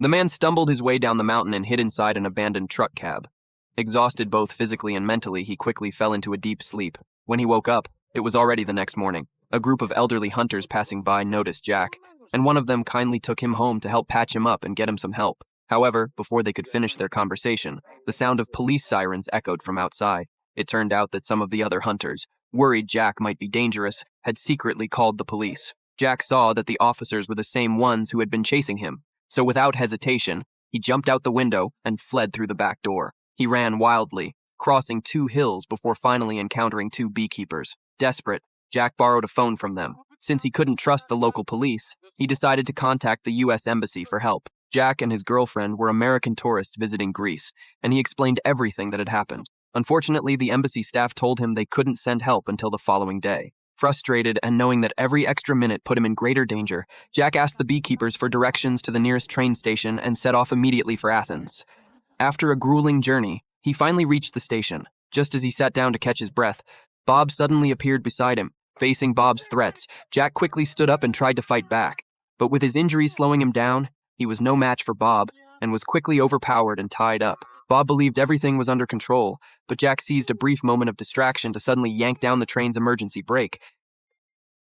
The man stumbled his way down the mountain and hid inside an abandoned truck cab. Exhausted both physically and mentally, he quickly fell into a deep sleep. When he woke up, it was already the next morning. A group of elderly hunters passing by noticed Jack, and one of them kindly took him home to help patch him up and get him some help. However, before they could finish their conversation, the sound of police sirens echoed from outside. It turned out that some of the other hunters, worried Jack might be dangerous, had secretly called the police. Jack saw that the officers were the same ones who had been chasing him, so without hesitation, he jumped out the window and fled through the back door. He ran wildly, crossing 2 hills before finally encountering 2 beekeepers. Desperate, Jack borrowed a phone from them. Since he couldn't trust the local police, he decided to contact the U.S. Embassy for help. Jack and his girlfriend were American tourists visiting Greece, and he explained everything that had happened. Unfortunately, the embassy staff told him they couldn't send help until the following day. Frustrated and knowing that every extra minute put him in greater danger, Jack asked the beekeepers for directions to the nearest train station and set off immediately for Athens. After a grueling journey, he finally reached the station. Just as he sat down to catch his breath, Bob suddenly appeared beside him. Facing Bob's threats, Jack quickly stood up and tried to fight back. But with his injuries slowing him down, he was no match for Bob and was quickly overpowered and tied up. Bob believed everything was under control, but Jack seized a brief moment of distraction to suddenly yank down the train's emergency brake.